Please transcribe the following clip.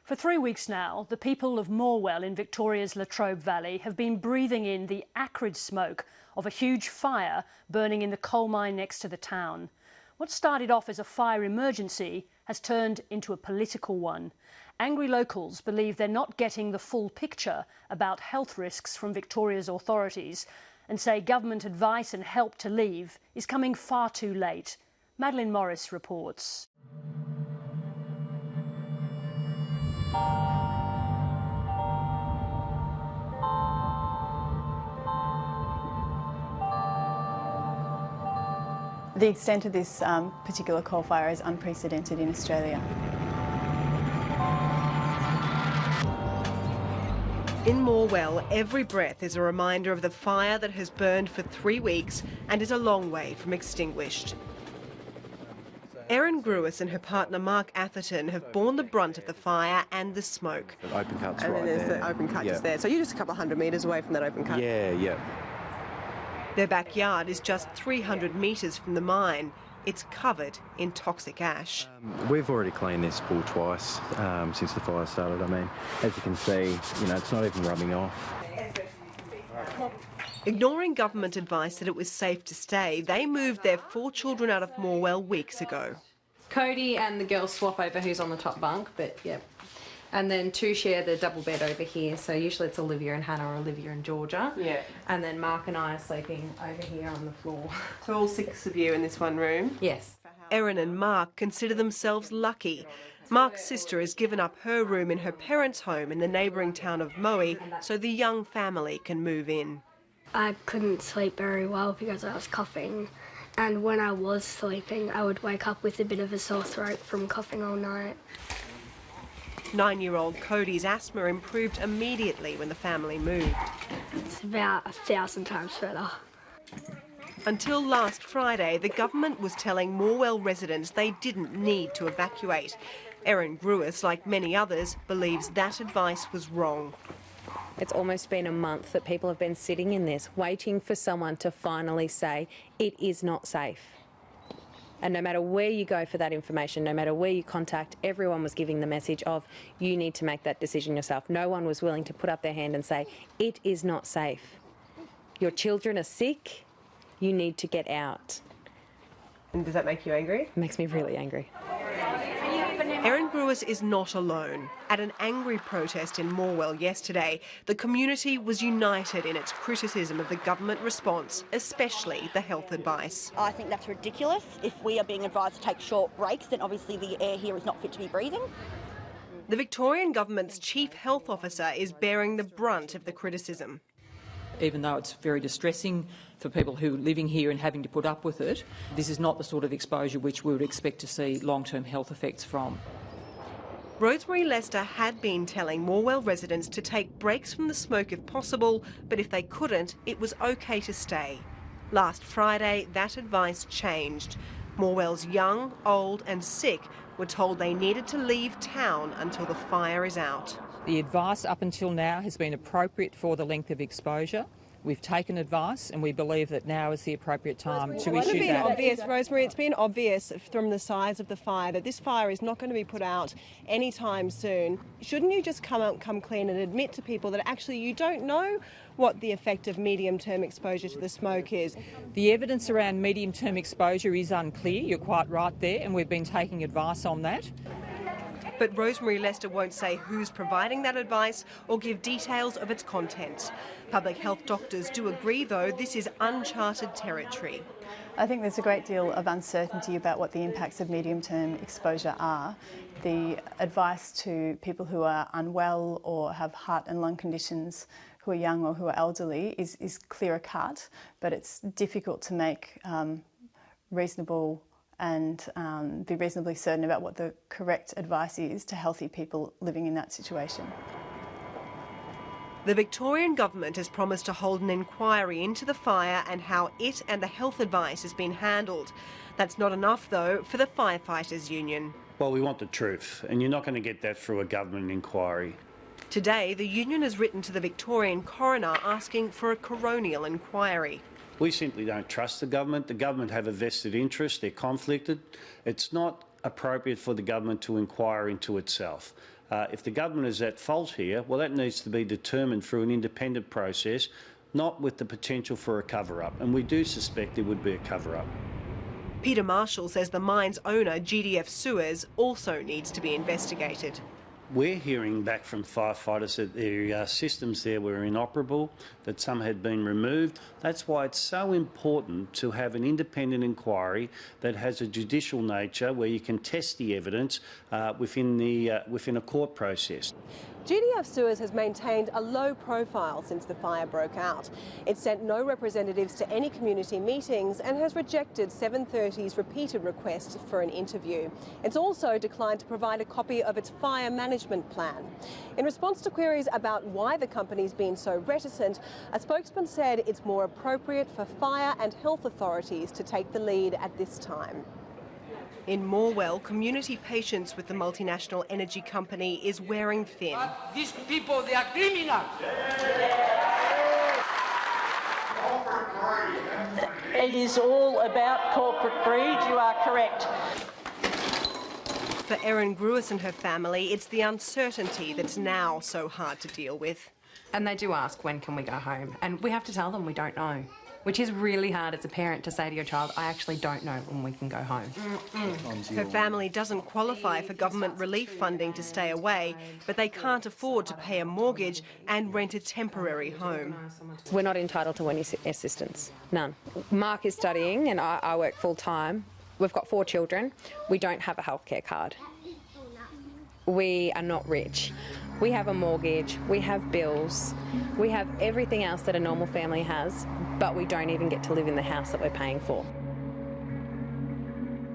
For 3 weeks now, the people of Morwell in Victoria's Latrobe Valley have been breathing in the acrid smoke of a huge fire burning in the coal mine next to the town. What started off as a fire emergency has turned into a political one. Angry locals believe they're not getting the full picture about health risks from Victoria's authorities and say government advice and help to leave is coming far too late. Madeline Morris reports. The extent of this particular coal fire is unprecedented in Australia. In Morwell, every breath is a reminder of the fire that has burned for 3 weeks and is a long way from extinguished. Erin Grewis and her partner Mark Atherton have borne the brunt of the fire and the smoke. The open cut's and right then there's there. the open cut just there. So you're just a couple of 100 metres away from that open cut? Yeah. Their backyard is just 300 metres from the mine. It's covered in toxic ash. We've already cleaned this pool twice since the fire started. I mean, as you can see, it's not even rubbing off. Ignoring government advice that it was safe to stay, they moved their 4 children out of Morwell weeks ago. Cody and the girls swap over who's on the top bunk, but yep. And then 2 share the double bed over here, so usually it's Olivia and Hannah or Olivia and Georgia. Yeah. And then Mark and I are sleeping over here on the floor. So all 6 of you in this one room? Yes. Erin and Mark consider themselves lucky. Mark's sister has given up her room in her parents' home in the neighbouring town of Moe so the young family can move in. I couldn't sleep very well because I was coughing, and when I was sleeping I would wake up with a bit of a sore throat from coughing all night. 9-year-old Cody's asthma improved immediately when the family moved. It's about 1,000 times better. Until last Friday, the government was telling Morwell residents they didn't need to evacuate. Erin Grewis, like many others, believes that advice was wrong. It's almost been a month that people have been sitting in this, waiting for someone to finally say it is not safe. And no matter where you go for that information, no matter where you contact, everyone was giving the message of you need to make that decision yourself. No one was willing to put up their hand and say it is not safe. Your children are sick, you need to get out. And does that make you angry? It makes me really angry. Erin Grewis is not alone. At an angry protest in Morwell yesterday, the community was united in its criticism of the government response, especially the health advice. I think that's ridiculous. If we are being advised to take short breaks, then obviously the air here is not fit to be breathing. The Victorian government's chief health officer is bearing the brunt of the criticism. Even though it's very distressing for people who are living here and having to put up with it, this is not the sort of exposure which we would expect to see long-term health effects from. Rosemary Lester had been telling Morwell residents to take breaks from the smoke if possible, but if they couldn't, it was okay to stay. Last Friday, that advice changed. Morwell's young, old and sick were told they needed to leave town until the fire is out. The advice up until now has been appropriate for the length of exposure. We've taken advice and we believe that now is the appropriate time to issue that. Obvious, Rosemary, it's been obvious from the size of the fire that this fire is not going to be put out anytime soon. Shouldn't you just come clean and admit to people that actually you don't know what the effect of medium-term exposure to the smoke is? The evidence around medium-term exposure is unclear, you're quite right there, and we've been taking advice on that. But Rosemary Lester won't say who's providing that advice or give details of its content. Public health doctors do agree, though, this is uncharted territory. I think there's a great deal of uncertainty about what the impacts of medium-term exposure are. The advice to people who are unwell or have heart and lung conditions, who are young or who are elderly, is clearer cut, but it's difficult to make reasonable and be reasonably certain about what the correct advice is to healthy people living in that situation. The Victorian government has promised to hold an inquiry into the fire and how it and the health advice has been handled. That's not enough, though, for the Firefighters Union. Well, we want the truth, and you're not going to get that through a government inquiry. Today, the union has written to the Victorian coroner asking for a coronial inquiry. We simply don't trust the government. The government have a vested interest. They're conflicted. It's not appropriate for the government to inquire into itself. If the government is at fault here, well, that needs to be determined through an independent process, not with the potential for a cover-up. And we do suspect there would be a cover-up. Peter Marshall says the mine's owner, GDF Suez, also needs to be investigated. We're hearing back from firefighters that their systems there were inoperable, that some had been removed. That's why it's so important to have an independent inquiry that has a judicial nature where you can test the evidence within a court process. GDF Suez has maintained a low profile since the fire broke out. It sent no representatives to any community meetings and has rejected 730's repeated requests for an interview. It's also declined to provide a copy of its fire management plan. In response to queries about why the company's been so reticent, a spokesman said it's more appropriate for fire and health authorities to take the lead at this time. In Morwell, community patience with the multinational energy company is wearing thin. But these people, they are criminals. It is all about corporate greed, you are correct. For Erin Gruis and her family, it's the uncertainty that's now so hard to deal with. And they do ask, when can we go home? And we have to tell them we don't know, which is really hard as a parent to say to your child, I actually don't know when we can go home. Her family doesn't qualify for government relief funding to stay away, but they can't afford to pay a mortgage and rent a temporary home. We're not entitled to any assistance, none. Mark is studying and I work full time. We've got 4 children. We don't have a healthcare card. We are not rich. We have a mortgage, we have bills, we have everything else that a normal family has, but we don't even get to live in the house that we're paying for.